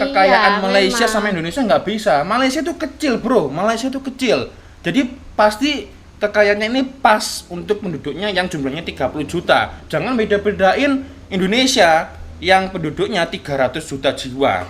kekayaan Malaysia memang. sama Indonesia nggak bisa. Malaysia itu kecil bro, Malaysia itu kecil. Jadi pasti kekayaannya ini pas untuk penduduknya yang jumlahnya 30 juta. Jangan beda-bedain Indonesia yang penduduknya 300 juta jiwa.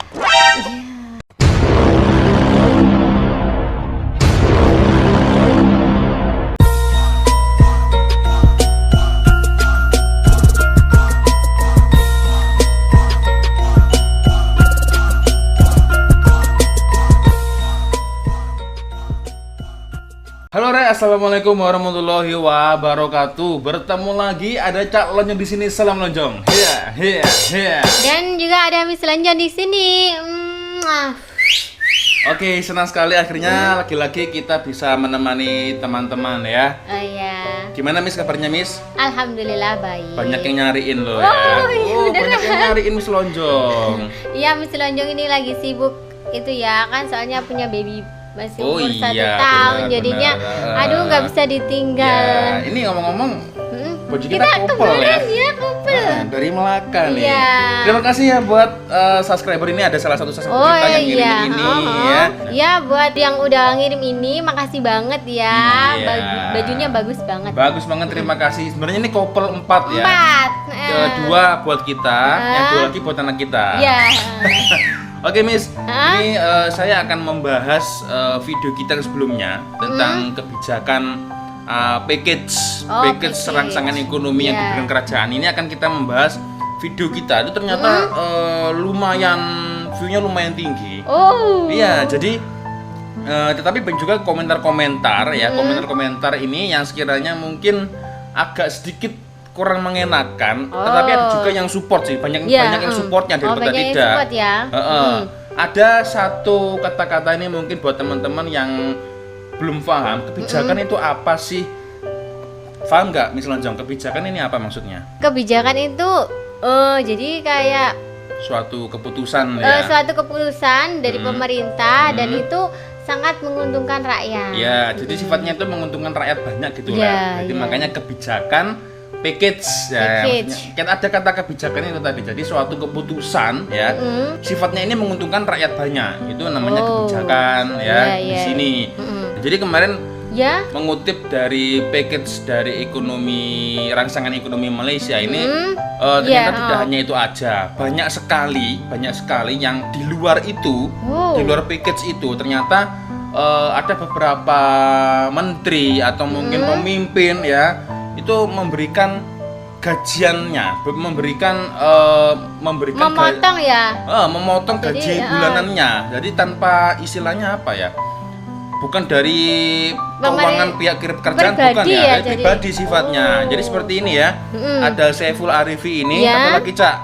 Halo Re, assalamualaikum warahmatullahi wabarakatuh. Bertemu lagi ada Cak Lonjong di sini. Salam lonjong. Iya. Dan juga ada Miss Lonjong di sini. Oke, senang sekali akhirnya lagi-lagi kita bisa menemani teman-teman ya. Oh iya. Gimana Miss kabarnya Miss? Alhamdulillah baik. Banyak yang nyariin loh ya. iya, Banyak yang nyariin Miss Lonjong. Iya, Miss Lonjong ini lagi sibuk itu ya kan, soalnya punya baby masih umur 1 iya, tahun, benar, jadinya benar. aduh nggak bisa ditinggal. Ya, ini ngomong-ngomong baju kita Kita couple ya. ya couple. Nah, dari Melaka nih. Iya. Terima kasih ya buat subscriber ini, ada salah satu subscriber Oh kita yang ngirim iya, ini ya. Ya buat yang udah ngirim ini, makasih banget ya. Iya. Bajunya bagus banget. Bagus banget, terima kasih. Sebenarnya ini couple 4 ya. 4. 2 buat kita, yang 2 lagi buat anak kita. Iya. Oke Miss, ini saya akan membahas video kita sebelumnya tentang kebijakan package package. rangsangan ekonomi yang Iya. diberikan kerajaan. Ini akan kita membahas video kita. Itu ternyata lumayan view-nya lumayan tinggi. Oh. Iya, jadi tetapi banyak juga komentar-komentar ya, komentar-komentar ini yang sekiranya mungkin agak sedikit kurang mengenakan, tetapi ada juga yang support sih, banyak yang supportnya daripada banyak yang tidak. support ya. Ada satu kata-kata ini mungkin buat teman-teman yang belum paham kebijakan itu apa sih? Paham nggak, Miss Lonjong? Kebijakan ini apa maksudnya? Kebijakan itu jadi kayak Suatu keputusan ya. suatu keputusan dari pemerintah dan itu sangat menguntungkan rakyat. Ya, jadi sifatnya itu menguntungkan rakyat banyak gitu Iya, lah. Jadi iya. makanya kebijakan package ya. Package. Maksudnya, kan ada kata kebijakan itu tadi. Jadi suatu keputusan ya. Sifatnya ini menguntungkan rakyat banyak. Itu namanya kebijakan ya Iya, di iya. sini. Jadi kemarin Ya. mengutip dari package dari ekonomi rangsangan ekonomi Malaysia ini ternyata Iya, tidak hanya itu aja, banyak sekali yang di luar itu, di luar package itu ternyata ada beberapa menteri atau mungkin pemimpin ya itu memberikan gajiannya, Memotong ya. memotong gaji Jadi, bulanannya. Jadi tanpa istilahnya apa ya? Bukan dari keuangan pihak kerjaan, pribadi bukan ya, ya, dari jadi. pribadi sifatnya. Jadi seperti ini ya. Ada Saiful Arifi ini, Ya. kata lagi Cak,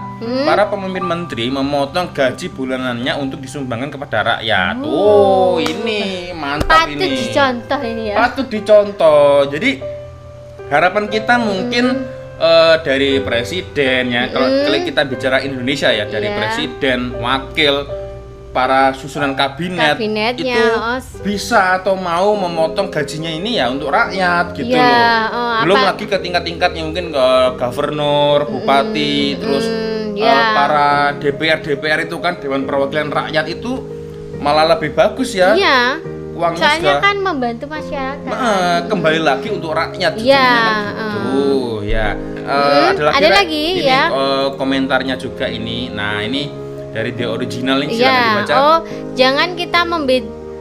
para pemimpin menteri memotong gaji bulanannya untuk disumbangkan kepada rakyat. Oh, ini mantap Patut ini. dicontoh ini ya. Patut dicontoh. Jadi harapan kita mungkin dari presiden ya. Kalau kita bicara Indonesia ya, dari Iya. presiden, wakil, para susunan kabinetnya Kabinetnya, itu bisa atau mau memotong gajinya ini ya untuk rakyat gitu Iya, loh. Belum apa- lagi ke tingkat-tingkatnya mungkin ke gubernur, bupati, terus ya. para DPR itu kan Dewan Perwakilan Rakyat itu malah lebih bagus ya. Iya. Uangnya Soalnya sudah kan membantu masyarakat. kembali lagi untuk rakyat Iya, jadinya kan gitu ya. ada lagi, ini, ya. Komentarnya juga ini. Nah, ini dari The Original ini silakan Iya. dibaca. Oh, jangan kita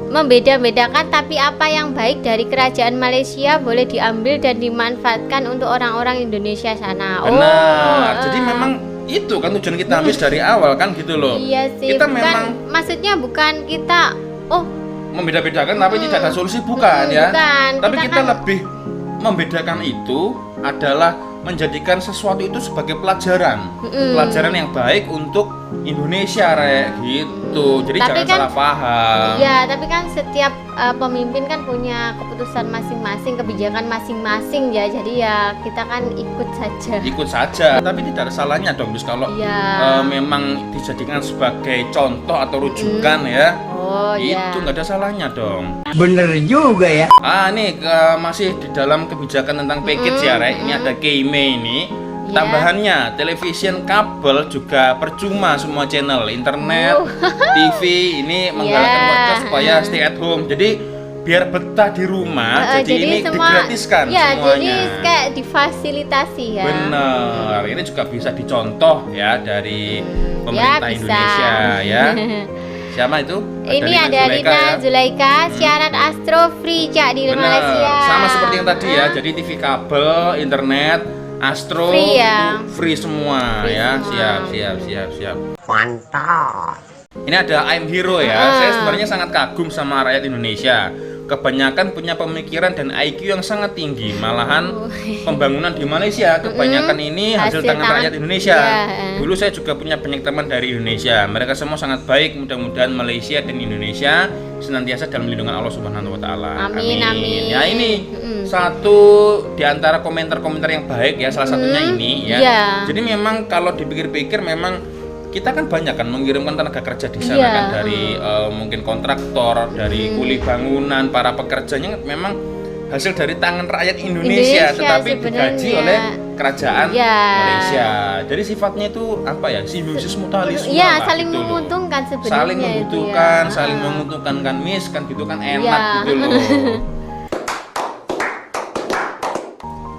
membeda-bedakan, tapi apa yang baik dari kerajaan Malaysia boleh diambil dan dimanfaatkan untuk orang-orang Indonesia sana. Benar. Jadi memang itu kan tujuan kita habis dari awal kan gitu loh. Iya sih. Kita bukan, memang maksudnya bukan kita membeda-bedakan tapi tidak ada solusi bukan ya. bukan. Tapi Kita kita kan- lebih membedakan itu adalah menjadikan sesuatu itu sebagai pelajaran. Pelajaran yang baik untuk Indonesia gitu. Jadi Tapi jangan kan- salah paham. Iya, tapi kan setiap pemimpin kan punya keputusan masing-masing, kebijakan masing-masing ya. Jadi ya kita kan ikut saja. Ikut saja, tapi tidak ada salahnya dong Bis kalau Iya. memang dijadikan sebagai contoh atau rujukan ya. Oh iya. Itu nggak ada salahnya dong. Bener juga ya. Nih masih di dalam kebijakan tentang package ya, Rek. Ini ada Keime ini. Tambahannya, television kabel juga percuma semua channel, internet, TV ini menggalakkan warga supaya stay at home. Jadi biar betah di rumah, jadi ini digratiskan semuanya. Jadi kayak difasilitasi ya. Bener, ini juga bisa dicontoh ya dari pemerintah Indonesia ya. Siapa itu? Ini ada Rina Zulaika, siaran Astro Free Cak di Malaysia. Sama seperti yang tadi ya, jadi TV kabel, internet, Astro free, ya? Free semua free ya. Semua. Siap. Mantap. Ini ada I'm Hero ya. Saya sebenarnya sangat kagum sama rakyat Indonesia. Kebanyakan punya pemikiran dan IQ yang sangat tinggi. Malahan pembangunan di Malaysia kebanyakan ini hasil tangan rakyat Indonesia. Dulu saya juga punya banyak teman dari Indonesia. Mereka semua sangat baik. Mudah-mudahan Malaysia dan Indonesia senantiasa dalam lindungan Allah Subhanahu wa taala. Amin. Ya ini satu di antara komentar-komentar yang baik ya, salah satunya ini ya. Jadi memang kalau dipikir-pikir memang kita kan banyak kan mengirimkan tenaga kerja di sana kan dari mungkin kontraktor, dari kuli bangunan, para pekerjanya memang hasil dari tangan rakyat Indonesia tetapi digaji oleh kerajaan Malaysia. Jadi sifatnya itu apa ya? Simbiosis mutualisme. Iya, saling menguntungkan sebenarnya. Saling membutuhkan, saling menguntungkan kan kan gitu kan enak gitu loh.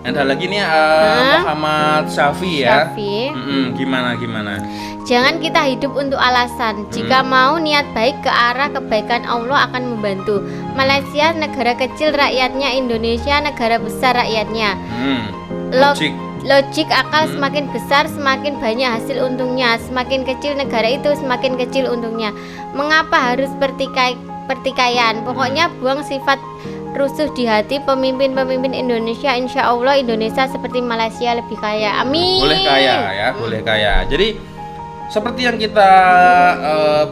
Ada lagi nih Muhammad Syafi ya. Gimana? Jangan kita hidup untuk alasan. Jika mau niat baik ke arah kebaikan, Allah akan membantu. Malaysia negara kecil rakyatnya, Indonesia negara besar rakyatnya. Logik akal semakin besar semakin banyak hasil untungnya. Semakin kecil negara itu semakin kecil untungnya. Mengapa harus pertikaian? Pokoknya buang sifat rusuh di hati pemimpin-pemimpin Indonesia. Insya Allah Indonesia seperti Malaysia lebih kaya. Amin. Boleh kaya ya, boleh kaya. Jadi seperti yang kita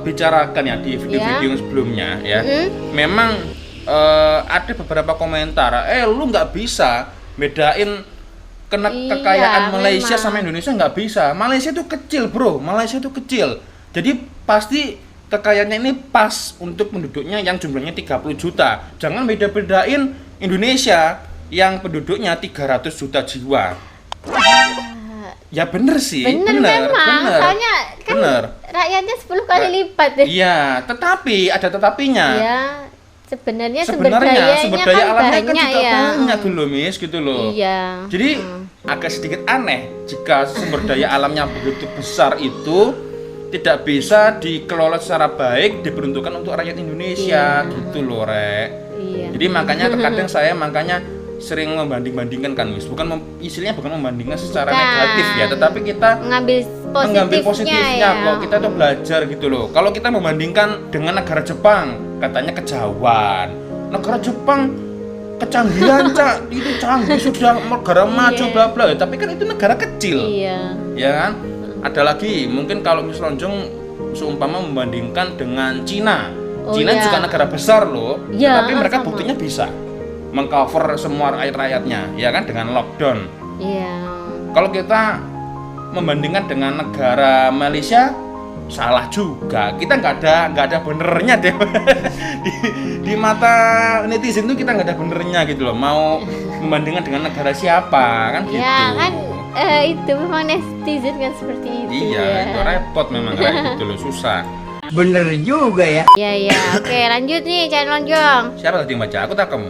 bicarakan ya di video-video yang sebelumnya ya, memang ada beberapa komentar, lu nggak bisa bedain kekayaan Malaysia sama Indonesia, nggak bisa. Malaysia itu kecil bro, Malaysia itu kecil. Jadi pasti kekayaannya ini pas untuk penduduknya yang jumlahnya 30 juta. Jangan beda-bedain Indonesia yang penduduknya 300 juta jiwa. Ya bener sih, bener. Soalnya kan rakyatnya 10 kali lipat. Iya, tetapi ada tetapinya. Iya, sebenarnya sumber daya alamnya kan juga banyak dulu, Miss, gitu loh. Iya. Jadi agak sedikit aneh jika sumber daya alamnya begitu besar itu tidak bisa dikelola secara baik, diperuntukkan untuk rakyat Indonesia, gitu loh, Rek. Iya. Jadi makanya terkadang saya sering membanding-bandingkan kan, Miss. Istilahnya bukan membandingkan secara negatif ya, tetapi kita mengambil positifnya kok. Kita tuh belajar gitu loh. Kalau kita membandingkan dengan negara Jepang, katanya kejauhan. Negara Jepang kecanggihan, Cak. Itu canggih sudah negara maju bla bla. Tapi kan itu negara kecil. Iya. Ya kan? Ada lagi, mungkin kalau Miss Lonjong seumpama membandingkan dengan Cina. Cina juga negara besar loh. Tapi mereka buktinya bisa mengcover semua rakyatnya, ya kan, dengan lockdown. Iya. Kalau kita membandingkan dengan negara Malaysia, salah juga. Kita nggak ada benernya deh. di mata netizen tuh kita nggak ada benernya gitu loh. Mau membandingkan dengan negara siapa kan gitu. Ya kan, itu memang netizen kan seperti itu. Iya, itu repot memang kayak gitu loh, susah. Bener juga ya. Iya. Oke, lanjut nih, Cak Lonjong. Siapa tadi yang baca? Aku tak kamu.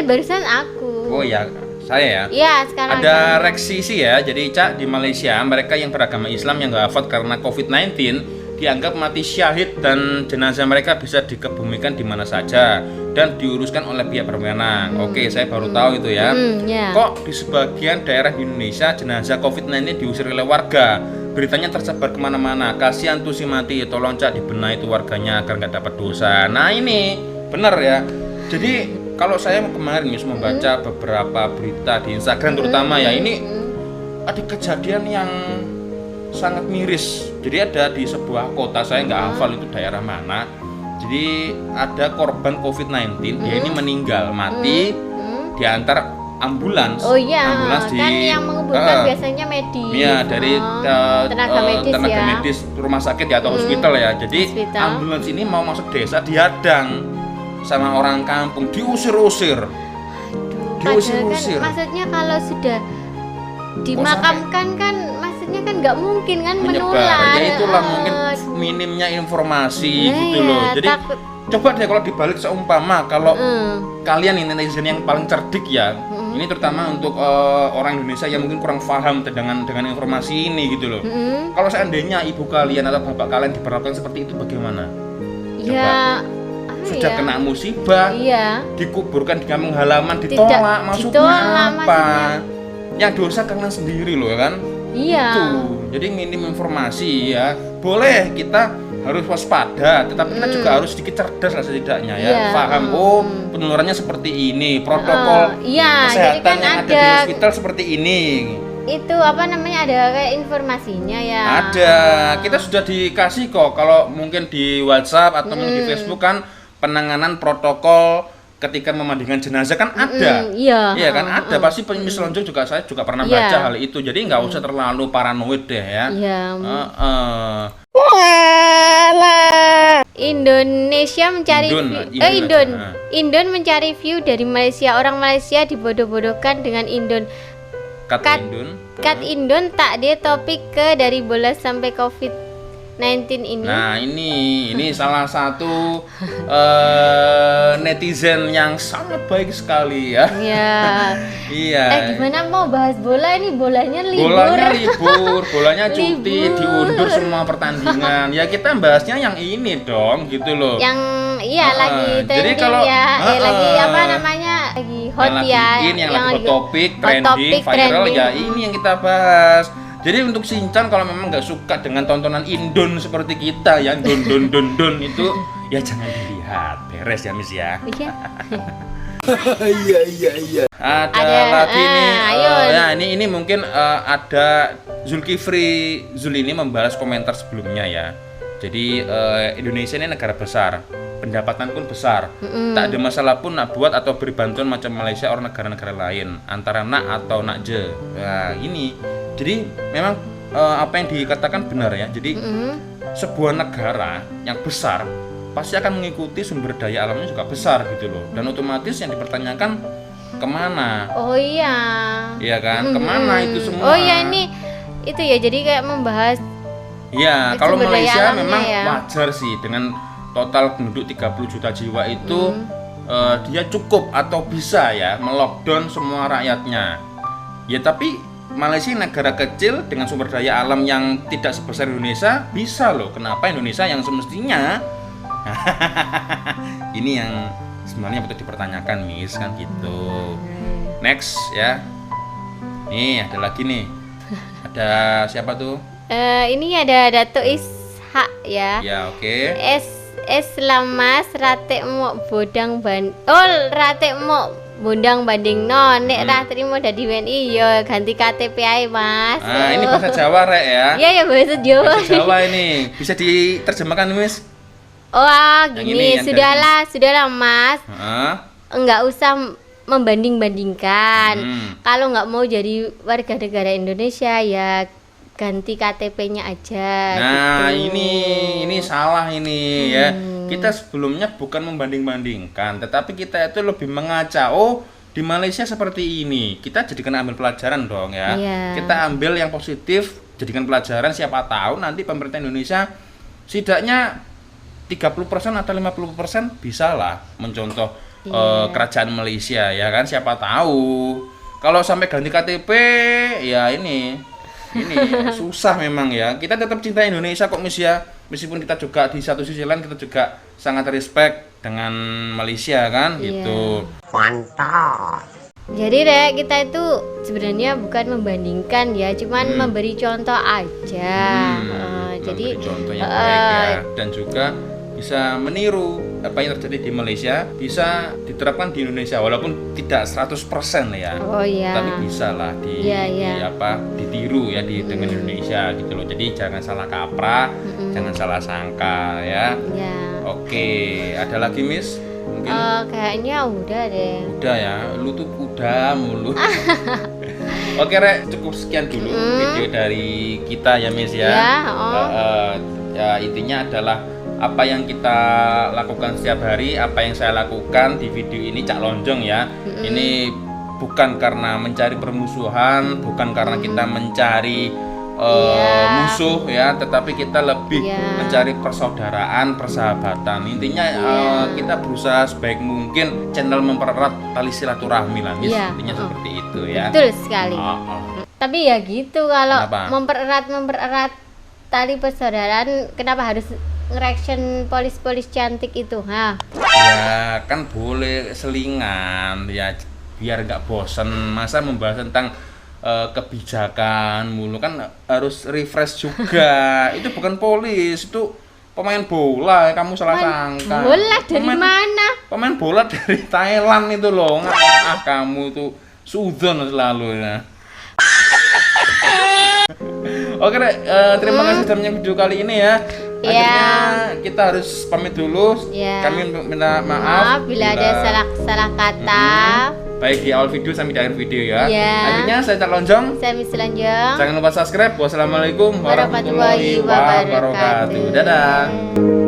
Barusan aku. Oh ya, saya ya. Iya, sekarang. Ada reaksi sih ya. Jadi Cak, di Malaysia mereka yang beragama Islam yang nggak wafat karena COVID-19 dianggap mati syahid dan jenazah mereka bisa dikebumikan di mana saja dan diuruskan oleh pihak berwenang. Oke, saya baru tahu itu ya. Kok di sebagian daerah di Indonesia jenazah COVID-19 diusir oleh warga? Beritanya tersebar kemana-mana. Kasihan tuh si mati, tolong Cak dibenahi itu warganya agar nggak dapat dosa. Nah ini benar ya. Jadi kalau saya kemarin membaca beberapa berita di Instagram terutama ya, ini ada kejadian yang sangat miris. Jadi ada di sebuah kota, saya nggak hafal itu daerah mana. Jadi ada korban COVID-19, dia ini meninggal mati diantar ambulans. Ambulans kan yang menguburkan biasanya medis. Iya, dari tenaga medis rumah sakit ya atau hospital ya. Jadi ambulans ini mau masuk desa dihadang sama orang kampung, diusir-usir. Kan, maksudnya kalau sudah dimakamkan kan maksudnya kan nggak mungkin kan menyebar. menular. Ya itulah mungkin minimnya informasi gitu loh. Jadi takut. coba deh kalau dibalik seumpama kalau kalian ini netizen yang paling cerdik ya. Ini terutama untuk orang Indonesia yang mungkin kurang paham dengan informasi ini gitu loh. Kalau seandainya ibu kalian atau bapak kalian diperlakukan seperti itu bagaimana? Ya Sudah ya? kena musibah, Iya. dikuburkan di kampung halaman, ditolak, maksudnya ditolak, apa? maksudnya. Yang dosa kalian sendiri loh kan? Iya. Tuh, jadi minim informasi ya. Boleh kita harus waspada, tetapi kita juga harus sedikit cerdas lah setidaknya ya. Iya. Paham, oh penularannya seperti ini, protokol iya, jadi kesehatan kan yang ada di hospital seperti ini. Itu apa namanya ada kayak informasinya ya. Ada, kita sudah dikasih kok kalau mungkin di WhatsApp atau mungkin di Facebook kan penanganan protokol ketika memandikan jenazah kan ada. Iya. Kan ada, pasti penyusul selanjutnya juga saya juga pernah Iya. baca hal itu. Jadi nggak usah terlalu paranoid deh ya. Iya. Indonesia mencari Indon mencari view dari Malaysia. Orang Malaysia dibodoh-bodohkan dengan Indon. Cut Indon tak dia topik ke dari bola sampai COVID-19 ini. Nah ini salah satu netizen yang sangat baik sekali ya. Iya. Iya. Gimana mau bahas bola ini? Bolanya libur. Bolanya cuti, Libur. diundur semua pertandingan. Ya kita bahasnya yang ini dong, gitu loh. Yang lagi jadi trending kalau lagi apa namanya? Lagi hot yang lagi hot topic, trending, topic, viral trending. ya ini yang kita bahas. Jadi untuk Shinchan kalau memang nggak suka dengan tontonan Indon seperti kita yang don itu ya jangan dilihat, beres ya Miss ya. Iya. Ada lagi nih, ayo. ya ini mungkin ada Zulkifli Zul ini membalas komentar sebelumnya ya. Jadi Indonesia ini negara besar, pendapatan pun besar, tak ada masalah pun nak buat atau beri bantuan macam Malaysia atau negara-negara lain, antara nak atau nak je. Nah ini, jadi memang apa yang dikatakan benar ya. Jadi sebuah negara yang besar pasti akan mengikuti sumber daya alamnya juga besar gitu loh, dan otomatis yang dipertanyakan kemana? Oh iya. Iya kan, kemana itu semua? Oh iya ini itu ya, jadi kayak membahas. Ya, kalau sumber daya Malaysia alamnya memang ya. wajar sih dengan total penduduk 30 juta jiwa itu dia cukup atau bisa ya melockdown semua rakyatnya. Ya tapi Malaysia negara kecil dengan sumber daya alam yang tidak sebesar Indonesia bisa loh. Kenapa Indonesia yang semestinya ini yang sebenarnya patut dipertanyakan Miss kan gitu. Next ya. Nih ada lagi nih. Ada siapa tuh? Ini ada Dato Ishak ya. Ya oke. Lamas rate mo bodang rate mo bondang banding nek ra trimo dadi WNI ya ganti KTP ae Mas. Ini bahasa Jawa rek ya. Iya bahasa Jawa. Bahasa Jawa ini bisa diterjemahkan Miss. Gini, sudahlah Mas. Enggak usah membanding-bandingkan. Kalau nggak mau jadi warga negara Indonesia ya ganti KTP-nya aja. Nah, gitu. ini salah ini ya. Kita sebelumnya bukan membanding-bandingkan, tetapi kita itu lebih mengaca. Oh, di Malaysia seperti ini. Kita jadikan ambil pelajaran dong ya. Iya. Kita ambil yang positif, jadikan pelajaran, siapa tahu nanti pemerintah Indonesia setidaknya 30% atau 50% bisa lah mencontoh kerajaan Malaysia ya kan, siapa tahu. Kalau sampai ganti KTP ya ini susah memang ya. Kita tetap cinta Indonesia kok Miss ya. Meskipun kita juga di satu sisi lain kita juga sangat respect dengan Malaysia kan gitu. Mantap. Jadi kita itu sebenarnya bukan membandingkan ya, cuman memberi contoh aja. Jadi memberi contoh yang baik ya, dan juga bisa meniru apa yang terjadi di Malaysia bisa diterapkan di Indonesia walaupun tidak 100% ya. Oh iya. Tapi bisa lah ditiru ya dengan Indonesia gitu loh. Jadi jangan salah kaprah, jangan salah sangka ya. Ya. Oke, ada lagi Miss? Mungkin kayaknya udah deh. udah ya, lu tuh udah mulu. Oke Rek, cukup sekian dulu video dari kita ya Miss ya. Ya intinya adalah apa yang kita lakukan setiap hari, apa yang saya lakukan di video ini Cak Lonjong ya. Ini bukan karena mencari permusuhan, bukan karena kita mencari musuh ya, tetapi kita lebih mencari persaudaraan, persahabatan. Intinya kita berusaha sebaik mungkin channel mempererat tali silaturahmi lah, intinya seperti itu ya. Betul sekali. Tapi ya gitu, kalau Kenapa? mempererat tali persaudaraan, kenapa harus nge-reaction polis-polis cantik itu? Ya kan boleh selingan ya, biar nggak bosen. Masa membahas tentang kebijakan mulu, kan harus refresh juga. Itu bukan polis, itu pemain bola. Kamu salah sangka. Bola dari mana? Pemain bola dari Thailand itu loh. Kamu itu sudzon selalu ya. Oke deh, terima kasih sudah menonton video kali ini ya. Akhirnya kita harus pamit dulu. Kami minta maaf bila ada salah kata. Baik di awal video sampai di akhir video ya. Akhirnya saya Cak Lonjong. Saya Miss Lonjong. Jangan lupa subscribe. Wassalamualaikum warahmatullahi wabarakatuh. Dadah.